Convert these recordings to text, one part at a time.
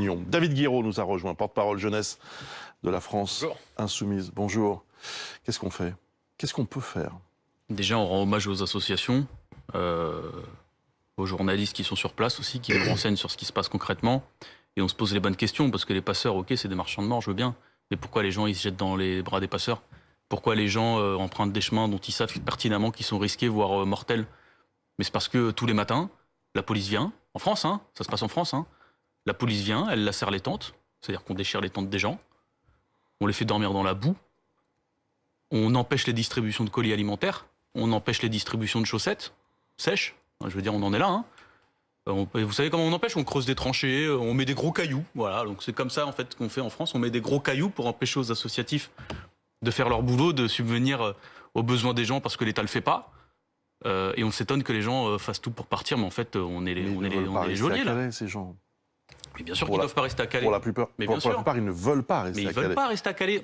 Matignon. David Guiraud nous a rejoint, porte-parole jeunesse de la France Bonjour. Insoumise. Bonjour. Qu'est-ce qu'on fait? Qu'est-ce qu'on peut faire? Déjà, on rend hommage aux associations, aux journalistes qui sont sur place aussi, qui nous renseignent sur ce qui se passe concrètement. Et on se pose les bonnes questions, parce que les passeurs, ok, c'est des marchands de mort, je veux bien. Mais pourquoi les gens ils se jettent dans les bras des passeurs? Pourquoi les gens empruntent des chemins dont ils savent pertinemment qu'ils sont risqués, voire mortels? Mais c'est parce que tous les matins, la police vient, en France, hein, ça se passe en France, hein, la police vient, elle lacère les tentes, c'est-à-dire qu'on déchire les tentes des gens, on les fait dormir dans la boue, on empêche les distributions de colis alimentaires, on empêche les distributions de chaussettes sèches, je veux dire, on en est là, hein. Vous savez comment on empêche? On creuse des tranchées, on met des gros cailloux. Voilà, donc c'est comme ça en fait qu'on fait en France. On met des gros cailloux pour empêcher aux associatifs de faire leur boulot, de subvenir aux besoins des gens parce que l'État le fait pas. Et on s'étonne que les gens fassent tout pour partir, mais en fait on est les geôliers là. Ces gens. Mais bien sûr qu'ils ne doivent pas rester à Calais. Pour la plupart, mais bien pour la plupart, ils ne veulent pas rester à Calais. Mais ils veulent pas rester à Calais.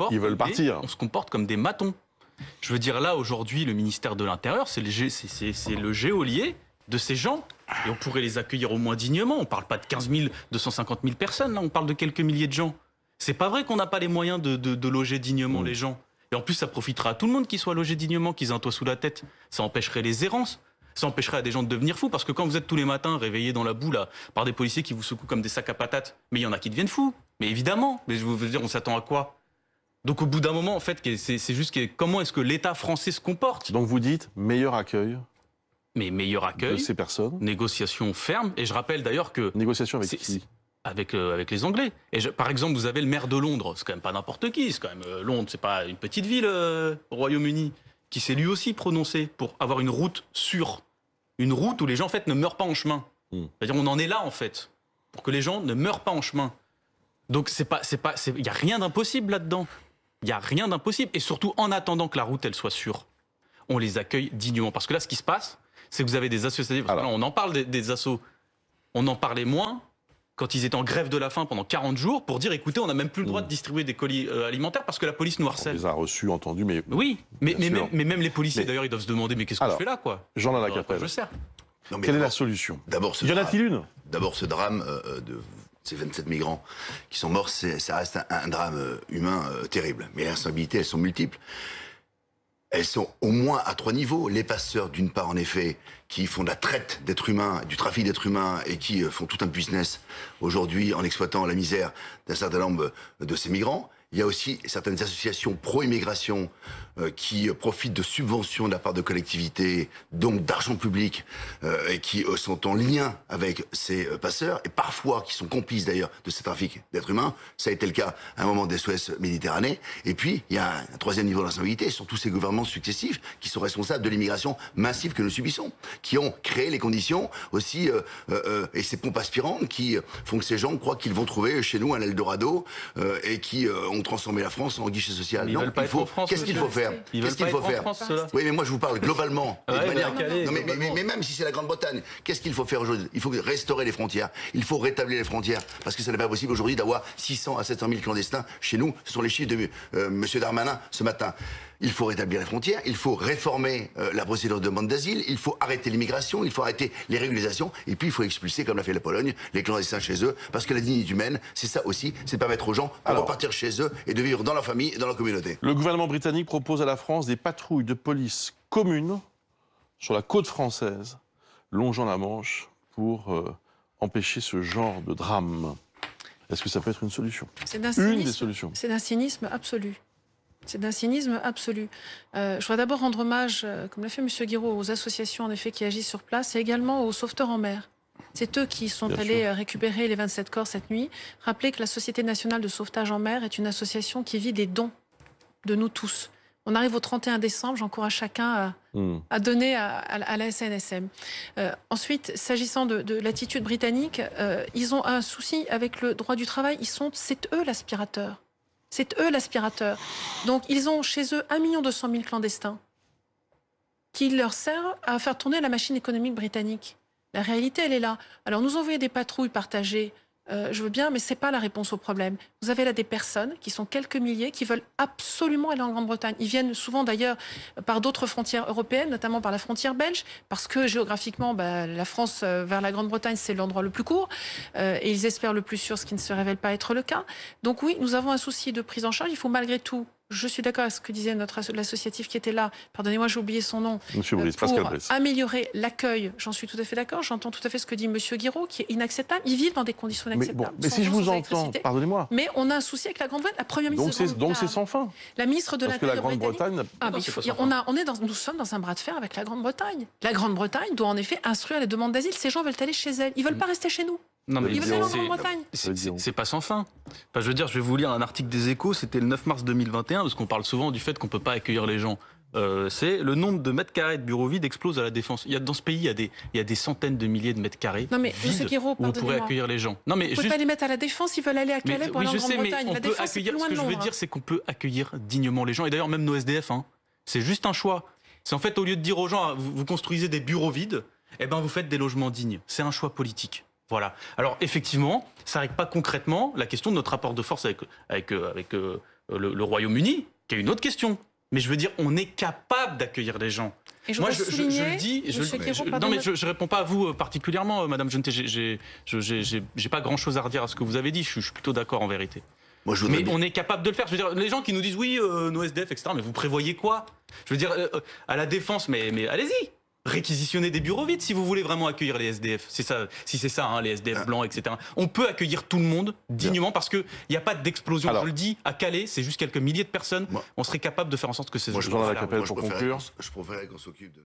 Ils veulent partir. On se comporte comme des matons. Je veux dire là aujourd'hui, le ministère de l'Intérieur, c'est le geôlier de ces gens. Et on pourrait les accueillir au moins dignement. On ne parle pas de 15 000, 250 000 personnes, là, on parle de quelques milliers de gens. C'est pas vrai qu'on n'a pas les moyens de loger dignement les gens. Et en plus, ça profitera à tout le monde qu'ils soient logés dignement, qu'ils aient un toit sous la tête. Ça empêcherait les errances. Ça empêcherait à des gens de devenir fous. Parce que quand vous êtes tous les matins réveillés dans la boue, là, par des policiers qui vous secouent comme des sacs à patates, mais il y en a qui deviennent fous. Mais évidemment. Mais je veux dire, on s'attend à quoi? Donc au bout d'un moment, en fait, c'est juste comment est-ce que l'État français se comporte? Donc vous dites meilleur accueil. Mais meilleur accueil, de ces personnes. Négociation ferme. Et je rappelle d'ailleurs que... Négociation avec qui? Avec les Anglais. Et par exemple, vous avez le maire de Londres. C'est quand même pas n'importe qui. C'est quand même Londres, c'est pas une petite ville au Royaume-Uni, qui s'est lui aussi prononcé pour avoir une route sûre. Une route où les gens, en fait, ne meurent pas en chemin. C'est-à-dire, on en est là, en fait, pour que les gens ne meurent pas en chemin. Donc, il n'y a rien d'impossible là-dedans. Il n'y a rien d'impossible. Et surtout, en attendant que la route, elle soit sûre, on les accueille dignement. Parce que là, ce qui se passe, c'est que vous avez des associatifs. Là, on en parle des assos. On en parlait moins quand ils étaient en grève de la faim pendant 40 jours pour dire, écoutez, on n'a même plus le droit de distribuer des colis alimentaires parce que la police nous harcèle. On les a reçus, entendus, mais... Oui, mais même les policiers, d'ailleurs, ils doivent se demander, mais qu'est-ce que je fais là, quoi? Jean Lacapelle. Je sers. Quelle est la solution? Y en a-t-il une? D'abord, ce drame de ces 27 migrants qui sont morts, ça reste un drame humain terrible. Mais les responsabilités, elles sont multiples. Elles sont au moins à 3 niveaux. Les passeurs, d'une part, en effet, qui font de la traite d'êtres humains, du trafic d'êtres humains et qui font tout un business aujourd'hui en exploitant la misère d'un certain nombre de ces migrants. Il y a aussi certaines associations pro-immigration qui profitent de subventions de la part de collectivités, donc d'argent public, et qui sont en lien avec ces passeurs, et parfois qui sont complices d'ailleurs de ces trafics d'êtres humains. Ça a été le cas à un moment des SOS Méditerranée. Et puis, il y a un troisième niveau de responsabilité, sont tous ces gouvernements successifs qui sont responsables de l'immigration massive que nous subissons, qui ont créé les conditions aussi, et ces pompes aspirantes qui font que ces gens croient qu'ils vont trouver chez nous un Eldorado, et qui ont transformé la France en guichet social. Non, qu'est-ce qu'il faut faire? Qu'est-ce qu'il faut faire? Oui, mais moi je vous parle globalement. Mais même si c'est la Grande-Bretagne, qu'est-ce qu'il faut faire aujourd'hui? Il faut restaurer les frontières. Il faut rétablir les frontières. Parce que ce n'est pas possible aujourd'hui d'avoir 600 à 700 000 clandestins chez nous. Ce sont les chiffres de M. Darmanin ce matin. Il faut rétablir les frontières, il faut réformer la procédure de demande d'asile, il faut arrêter l'immigration, il faut arrêter les régularisations, et puis il faut expulser, comme l'a fait la Pologne, les clandestins chez eux, parce que la dignité humaine, c'est ça aussi, c'est de permettre aux gens de repartir chez eux et de vivre dans leur famille et dans leur communauté. Le gouvernement britannique propose à la France des patrouilles de police communes sur la côte française, longeant la Manche, pour empêcher ce genre de drame. Est-ce que ça peut être une solution? Une des solutions. C'est d'un cynisme absolu. C'est d'un cynisme absolu. Je voudrais d'abord rendre hommage, comme l'a fait M. Guiraud, aux associations en effet qui agissent sur place et également aux sauveteurs en mer. C'est eux qui sont allés récupérer les 27 corps cette nuit. Rappelez que la Société nationale de sauvetage en mer est une association qui vit des dons de nous tous. On arrive au 31 décembre, j'encourage chacun à donner à la SNSM. Ensuite, s'agissant de l'attitude britannique, ils ont un souci avec le droit du travail. C'est eux l'aspirateur. C'est eux l'aspirateur. Donc, ils ont chez eux 1 200 000 clandestins qui leur servent à faire tourner la machine économique britannique. La réalité, elle est là. Alors, nous envoyer des patrouilles partagées je veux bien, mais c'est pas la réponse au problème. Vous avez là des personnes qui sont quelques milliers, qui veulent absolument aller en Grande-Bretagne. Ils viennent souvent d'ailleurs par d'autres frontières européennes, notamment par la frontière belge, parce que géographiquement, la France vers la Grande-Bretagne, c'est l'endroit le plus court, et ils espèrent le plus sûr, ce qui ne se révèle pas être le cas. Donc oui, nous avons un souci de prise en charge. Il faut malgré tout, je suis d'accord avec ce que disait l'associatif qui était là, pardonnez-moi, j'ai oublié son nom, Monsieur Brice, Pascal pour Brice. améliorer l'accueil. J'en suis tout à fait d'accord. J'entends tout à fait ce que dit Monsieur Guiraud, qui est inacceptable. Ils vivent dans des conditions Mais, inacceptables. mais si je vous entends, pardonnez-moi. Mais on a un souci avec la Grande-Bretagne. La première ministre Donc c'est sans fin. la ministre de Parce que la l'Intérieur Grande-Bretagne... nous sommes dans un bras de fer avec la Grande-Bretagne. La Grande-Bretagne doit en effet instruire les demandes d'asile. Ces gens veulent aller chez elle. Ils veulent pas rester chez nous. Non, mais Ils veulent aller en Grande-Bretagne. c'est pas sans fin. Enfin, je veux dire, je vais vous lire un article des Échos, c'était le 9 mars 2021, parce qu'on parle souvent du fait qu'on peut pas accueillir les gens. C'est le nombre de mètres carrés de bureaux vides explose à la Défense. Dans ce pays, il y a des centaines de milliers de mètres carrés Monsieur Guiraud, où vous pourrez accueillir les gens. Non, mais vous ne pouvez pas les mettre à la Défense, ils veulent aller à Calais pour aller en Grande-Bretagne. La Défense, c'est plus loin ce de que je veux Londres. dire, c'est qu'on peut accueillir dignement les gens, et d'ailleurs même nos SDF. C'est juste un choix. C'est en fait, au lieu de dire aux gens, vous construisez des bureaux vides, eh ben vous faites des logements dignes. C'est un choix politique. Voilà. Alors effectivement, ça ne règle pas concrètement la question de notre rapport de force avec le Royaume-Uni, qui est une autre question. Mais je veux dire, on est capable d'accueillir les gens. Et Moi, je le dis. Non, mais je réponds pas à vous particulièrement, Madame Jeunet. J'ai pas grand-chose à redire à ce que vous avez dit. Je suis plutôt d'accord en vérité. Moi, mais on est capable de le faire. Je veux dire, les gens qui nous disent oui, nos SDF, etc. Mais vous prévoyez quoi? Je veux dire, à la Défense, mais allez-y. Réquisitionner des bureaux vides si vous voulez vraiment accueillir les SDF. C'est ça, si c'est ça, les SDF blancs, etc. On peut accueillir tout le monde dignement parce qu'il n'y a pas d'explosion. Je le dis, à Calais, c'est juste quelques milliers de personnes. On serait capable de faire en sorte que ces gens... Je préférerais qu'on s'occupe de...